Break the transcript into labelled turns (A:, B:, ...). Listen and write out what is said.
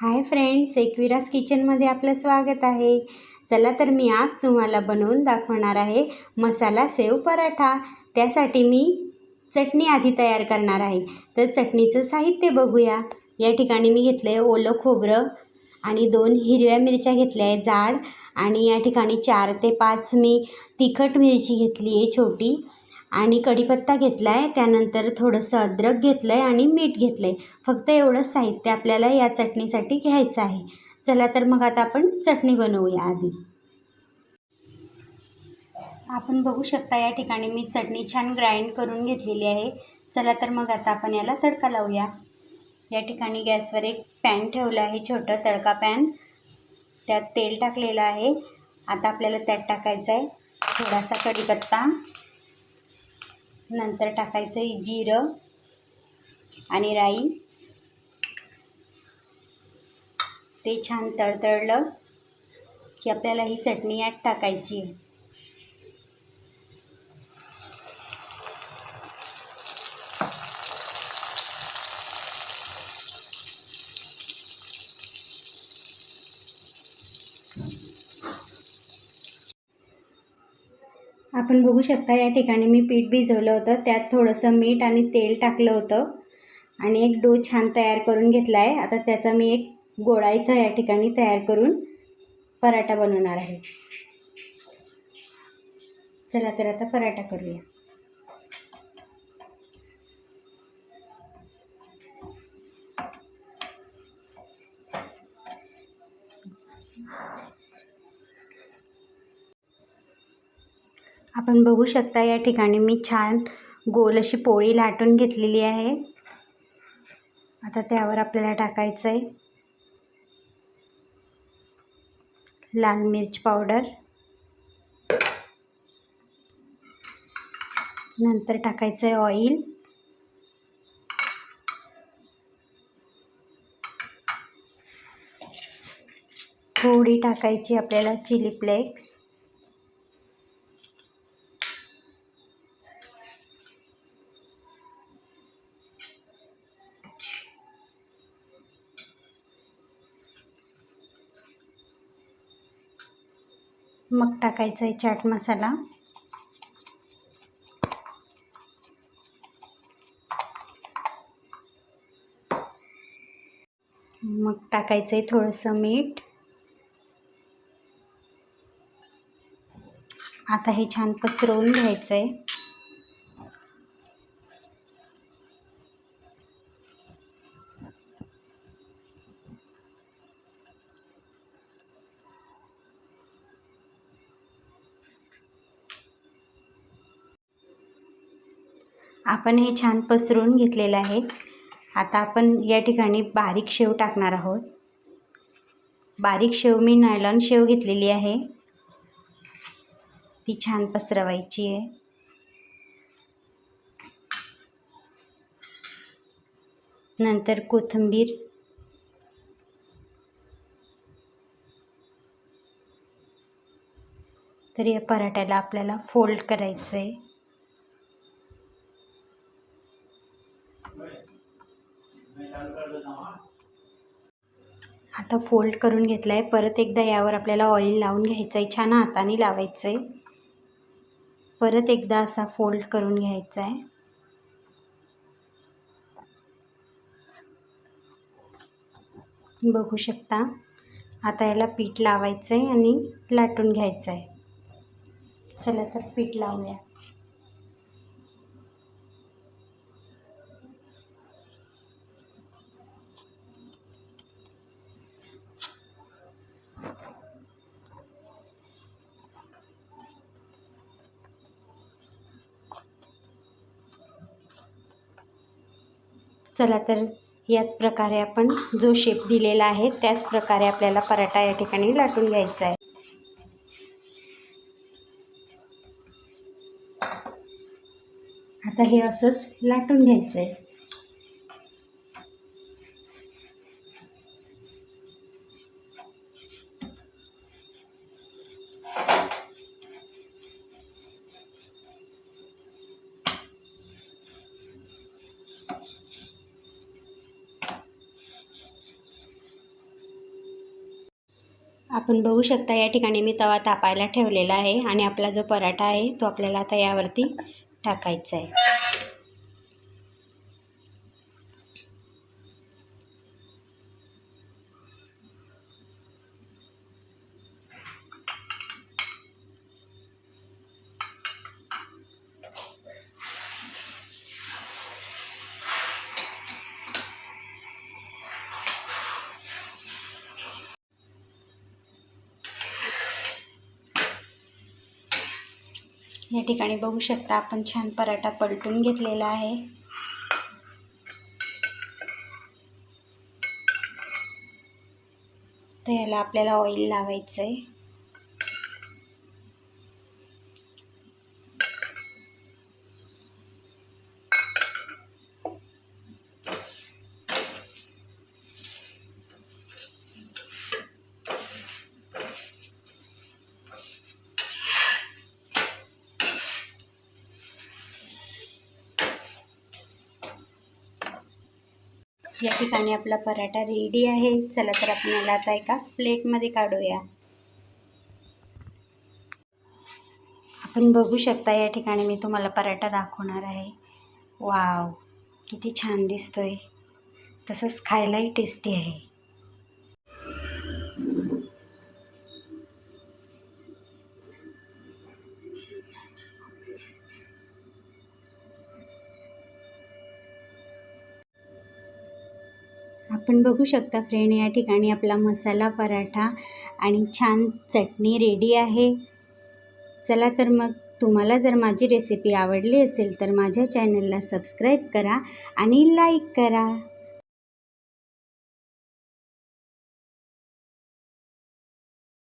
A: Hi friends, एकविराज किचनमध्ये आपलं स्वागत आहे। चला तर मी आज तुम्हाला बनवून दाखवणार आहे मसाला सेव पराठा। त्यासाठी मी चटणी आधी तयार करणार आहे। तर चटणीचं साहित्य बघूया। या ठिकाणी मी घेतलं आहे ओलं खोबरं आणि 2 हिरव्या मिरच्या घेतल्या आहे जाड, आणि या ठिकाणी 4 ते 5 मी तिखट मिरची घेतली आहे छोटी, आणि कढीपत्ता घेतला आहे। त्यानंतर थोडंसं अद्रक घेतलं आहे आणि मीठ घेतलं आहे। फक्त एवढंच साहित्य आपल्याला या चटणीसाठी घ्यायचं आहे। चला तर मग आता आपण चटणी बनवूया। आधी आपण बघू शकता या ठिकाणी मी चटणी छान ग्राइंड करून घेतलेली आहे। चला तर मग आता आपण याला तडका लावूया। या ठिकाणी गॅसवर एक पॅन ठेवलं आहे, छोटं तडका पॅन। त्यात तेल टाकलेलं आहे। आता आपल्याला त्यात टाकायचं आहे थोडासा कढीपत्ता, नंतर टाकायचं आहे जिरं आणि राई। ते छान तळतळलं की आपल्याला ही चटणी यात टाकायची आहे। आपण बघू शकता या ठिकाणी मी पीठ भिजवलं होतं, त्यात थोडंसं मीठ आणि तेल टाकलं होतं आणि एक डो छान तयार करून घेतला आहे। आता त्याचा मी एक गोळा इथं या ठिकाणी तयार करून पराठा बनवणार आहे। चला तर आता पराठा करूया। आपण बघू शकता या ठिकाणी मी छान गोल अशी पोळी लाटून घेतलेली आहे। आता त्यावर आपल्याला टाकायचं आहे लाल मिर्च पावडर, नंतर टाकायचं आहे ऑइल, थोडी टाकायची आपल्याला चिली फ्लेक्स, मग टाकायचा आहे चाट मसाला, मग टाकायचं आहे थोडंसं मीठ। आता हे छान पसरवून घ्यायचं आहे। आपण हे छान पसरवून घेतलेलं आहे। आता आपण या ठिकाणी बारीक शेव टाकणार आहोत। बारीक शेव मी नायलॉन शेव घेतलेली आहे, ती छान पसरवायची आहे। नंतर कोथिंबीर, तर या पराठ्याला आपल्याला फोल्ड करायचं आहे। आता फोल्ड करून घेतलं आहे। परत एकदा यावर आपल्याला ऑइल लावून घ्यायचं आहे, छान हाताने लावायचं आहे। परत एकदा असा फोल्ड करून घ्यायचा आहे। बघू शकता। आता याला पीठ लावायचं आहे आणि लाटून घ्यायचं आहे। चला तर पीठ लावूया। चला तर याच प्रकारे आपण जो शेप दिलेला आहे त्याच प्रकारे आपल्याला पराठा या ठिकाणी लाटून घ्यायचा आहे। आता हे असंच लाटून घ्यायचं आहे। आपण बघू शकता या ठिकाणी मी तवा तापायला ठेवलेला आहे आणि आपला जो पराठा आहे तो आपल्याला आता यावरती टाकायचा आहे. या ठिकाणी बघू शकता आपण छान पराठा पलटून घेतलेला आहे. तर याला आपल्याला ऑइल लावायचं आहे. या ठिकाणी आपला पराठा रेडी आहे. चला तर आपण याला आता एका प्लेटमध्ये काढूया. आपण बघू शकता या ठिकाणी मी तुम्हाला पराठा दाखवणार आहे. वाव, किती छान दिसतोय, तसंच खायलाही टेस्टी आहे. आपण बघू शकता फ्रेंड, या ठिकाणी आपला मसाला पराठा आणि छान चटणी रेडी आहे. चला तर मग तुम्हाला जर माझी रेसिपी आवडली असेल तर माझ्या चॅनलला सबस्क्राईब करा आणि लाईक करा.